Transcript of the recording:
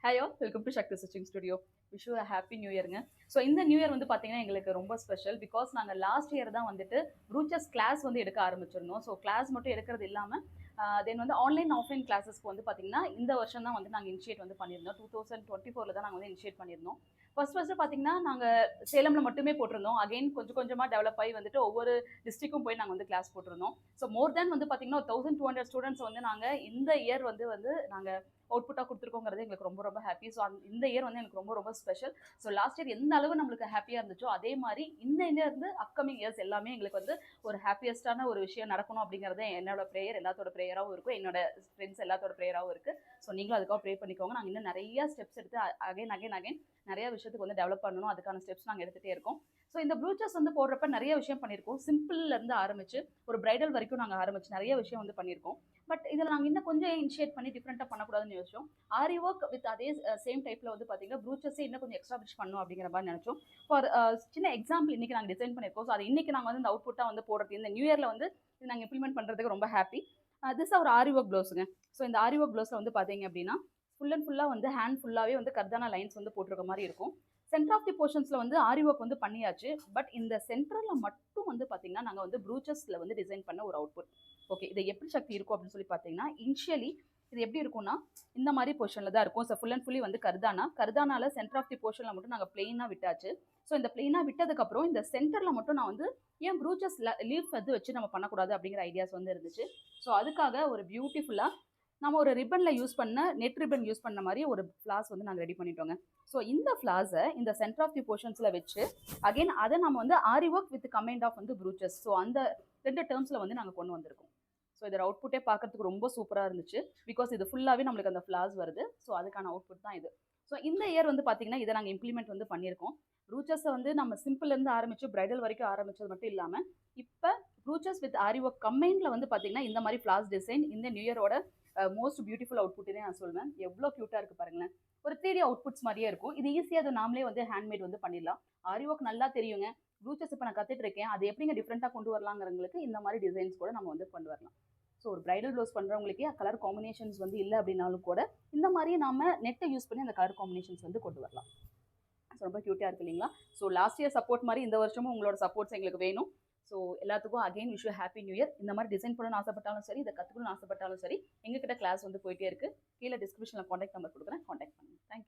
Hi all, welcome to Sakthi Stitching Studio. Wish you happy new இயருங்க. So இந்த new year வந்து பார்த்தீங்கன்னா எங்களுக்கு ரொம்ப ஸ்பெஷல். பிகாஸ் நாங்கள் லாஸ்ட் இயர் தான் வந்துட்டு ப்ரூச்சஸ் கிளாஸ் வந்து எடுக்க ஆரம்பிச்சிருந்தோம். ஸோ கிளாஸ் மட்டும் எடுக்கிறது இல்லாமல் தென் வந்து ஆன்லைன் ஆஃப்லைன் கிளாஸஸ்க்கு வந்து பார்த்தீங்கன்னா இந்த வருஷம் தான் வந்து நாங்கள் இனிஷியேட் வந்து பண்ணியிருந்தோம். 2024 தான் நாங்கள் வந்து இனிஷியேட் பண்ணியிருந்தோம். ஃபர்ஸ்ட் பார்த்தீங்கன்னா நாங்கள் சேலமில் மட்டுமே போட்டிருந்தோம். அகைன் கொஞ்சம் கொஞ்சமாக டெவலப் ஆகி வந்துட்டு ஒவ்வொரு டிஸ்ட்ரிக்கும் போய் நாங்கள் வந்து கிளாஸ் போட்டிருந்தோம். ஸோ மோர் தேன் வந்து பார்த்தீங்கன்னா 1200 ஸ்டூடெண்ட்ஸ் வந்து நாங்கள் இந்த இயர் வந்து நாங்கள் அவுட்புட்டாக கொடுத்துருக்கோங்கிறது எங்களுக்கு ரொம்ப ரொம்ப ஹாப்பி. ஸோ இந்த இயர் வந்து எனக்கு ரொம்ப ரொம்ப ஸ்பெஷல். ஸோ லாஸ்ட் இயர் எந்த அளவு நம்மளுக்கு ஹாப்பியாக இருந்துச்சோ அதே மாதிரி இந்த இயர் இருந்து அப்கமிங் இயர்ஸ் எல்லாமே எங்களுக்கு வந்து ஒரு ஹாப்பியஸ்டான ஒரு விஷயம் நடக்கணும் அப்படிங்கிறது என்னோட ப்ரேயர், எல்லாத்தோட ப்ரேயராகவும் இருக்கும், என்னோட ஃப்ரெண்ட்ஸ் எல்லாத்தோட ப்ரேயராகவும் இருக்குது. ஸோ நீங்களும் அதுக்காக ப்ரே பண்ணிக்கோங்க. நாங்கள் இன்னும் நிறைய ஸ்டெப்ஸ் எடுத்து அகைன் நிறைய விஷயத்துக்கு வந்து டெவலப் பண்ணணும். அதுக்கான ஸ்டெப்ஸ் நாங்கள் எடுத்துகிட்டே இருக்கோம். ஸோ இந்த ப்ளூச்சஸ் வந்து போடுறப்ப நிறைய விஷயம் பண்ணியிருக்கோம். சிம்பிள்லேருந்து ஆரம்பிச்சு ஒரு பிரைடல் வரைக்கும் நாங்கள் ஆரம்பிச்சு நிறைய விஷயம் வந்து பண்ணியிருக்கோம். பட் இதில் நாங்கள் இன்னும் கொஞ்சம் இனிஷியேட் பண்ணி டிஃப்ரெண்ட்டாக பண்ணக்கூடாதுன்னு யோசிச்சோம். ஆரி ஒர்க் வித் அதே சேம் டைப்பில் வந்து பார்த்தீங்கன்னா ப்ரூச்சஸே இன்னும் கொஞ்சம் எக்ஸ்டாப்ளிஷ் பண்ணணும் அப்படிங்கிற மாதிரி நினச்சோம். ஃபார் சின்ன எக்ஸாம்பிள் இன்னைக்கு நாங்கள் டிசைன் பண்ணியிருக்கோம். ஸோ அது இன்னைக்கு நாங்கள் வந்து இந்த அவுட்புட்டாக வந்து போடுறது இந்த நியூ இயரில் வந்து இது நாங்கள் இம்ப்ளிமெண்ட் பண்ணுறதுக்கு ரொம்ப ஹாப்பி. திஸ் ஒரு ஆரி ஒர்க் ப்ளவுஸுங்க. ஸோ இந்த ஆரி ஒர்க் ப்ளவுஸில் வந்து பார்த்தீங்க அப்படின்னா ஃபுல் அண்ட் ஃபுல்லாக வந்து ஹேண்ட் ஃபுல்லாகவே வந்து கர்தானா லைன்ஸ் வந்து போட்டிருக்க மாதிரி இருக்கும். சென்டர் ஆஃப் தி போர்ஷன்ஸில் வந்து ஆரி ஒர்க் வந்து பண்ணியாச்சு. பட் இந்த சென்டரில் மட்டும் வந்து பார்த்தீங்கன்னா நாங்கள் வந்து ப்ரூச்சஸில் வந்து டிசைன் பண்ண ஒரு அவுட்புட். ஓகே, இது எப்படி சக்தி இருக்கும் அப்படின்னு சொல்லி பார்த்தீங்கன்னா இனிஷியலி இது எப்படி இருக்கும்னா இந்த மாதிரி போர்ஷனில் தான் இருக்கும். ஸோ ஃபுல் அண்ட் ஃபுல்லி வந்து கர்தானால சென்டர் ஆஃப் தி போர்ஷனில் மட்டும் நாங்கள் பிளெயினாக விட்டாச்சு. ஸோ இந்த பிளெயினாக விட்டதுக்கப்புறம் இந்த சென்டரில் மட்டும் நான் வந்து ஏன் ப்ரூச்சஸ் லீஃப் வந்து வச்சு நம்ம பண்ணக்கூடாது அப்படிங்கிற ஐடியாஸ் வந்து இருந்துச்சு. ஸோ அதுக்காக ஒரு பியூட்டிஃபுல்லாக நம்ம ஒரு ரிப்பனில் யூஸ் பண்ண நெட் ரிப்பன் யூஸ் பண்ண மாதிரி ஒரு ஃப்ளாஸ் வந்து நாங்கள் ரெடி பண்ணிட்டோங்க. ஸோ இந்த ஃப்ளாஸை இந்த சென்டர் ஆஃப் தி போர்ஷன்ஸில் வச்சு அகைன் அதை நம்ம வந்து ஆரி ஒர்க் வித் கமெண்ட் ஆஃப் வந்து ப்ரூச்சஸ், ஸோ அந்த 2 டேர்ம்ஸில் வந்து நாங்கள் கொண்டு வந்திருக்கோம். ஸோ இதோட அவுட்புட்டே பார்க்கறதுக்கு ரொம்ப சூப்பராக இருந்துச்சு. பிகாஸ் இது ஃபுல்லாகவே நம்மளுக்கு அந்த ஃப்ளாஸ் வருது. ஸோ அதுக்கான அவுட்புட் தான் இது. ஸோ இந்த இயர் வந்து பார்த்தீங்கன்னா இதை நாங்கள் இம்ப்ளிமெண்ட் வந்து பண்ணியிருக்கோம். ப்ரூச்சஸை வந்து நம்ம சிம்பிள்லேருந்து ஆரம்பித்து பிரைடல் வரைக்கும் ஆரம்பித்தது மட்டும் இல்லாமல் இப்போ ப்ரூச்சஸ் வித் ஆரி ஒர்க் கம்பைனில் வந்து பார்த்தீங்கன்னா இந்த மாதிரி ஃப்ளாஸ் டிசைன் இந்த நியூ இயரோட மோஸ்ட் பியூட்டிஃபுல் அவுட்புட்னே நான் சொல்வேன். எவ்வளோ க்யூட்டாக இருக்குது பாருங்களேன். ஒரு 3D அவுட்புட்ஸ் மாதிரியே இருக்கும். இது ஈஸியாக அது நாமளே வந்து ஹேண்ட்மேட் வந்து பண்ணிடலாம். ஆரி ஒர்க் நல்லா தெரியுங்க. ப்ரூச்சஸ் இப்போ நான் கற்றுட்டு இருக்கேன். அது எப்படிங்க டிஃப்ரெண்ட்டாக கொண்டு வரலாங்கிறவங்களுக்கு இந்த மாதிரி டிசைன்ஸ் கூட நம்ம வந்து கொண்டு வரலாம். ஸோ ஒரு பிரைடல் ப்ளவுஸ் பண்ணுறவங்களுக்கே கலர் காம்பினேஷன்ஸ் வந்து இல்லை அப்படின்னாலும் கூட இந்த மாதிரியே நாம நெட்டை யூஸ் பண்ணி அந்த கலர் காம்பினேஷன்ஸ் வந்து கொண்டு வரலாம். ஸோ ரொம்ப க்யூட்டாக இருக்கு இல்லைங்களா? ஸோ லாஸ்ட் இயர் சப்போர்ட் மாதிரி இந்த வருஷமும் உங்களோட சப்போர்ட்ஸ் எங்களுக்கு வேணும். ஸோ எல்லாத்துக்கும் again wish you happy new year. இந்த மாதிரி டிசைன் பண்ணணும்னு ஆசைப்பட்டாலும் சரி, இதை கற்றுக்கணும்னு ஆசைப்பட்டாலும் சரி, எங்ககிட்ட கிளாஸ் வந்து போயிட்டே இருக்குது. கீழே டிஸ்கிரிப்ஷனில் காண்டாக்ட் நம்பர் கொடுக்குறேன், காண்டாக்ட் பண்ணுங்கள். தேங்க்யூ.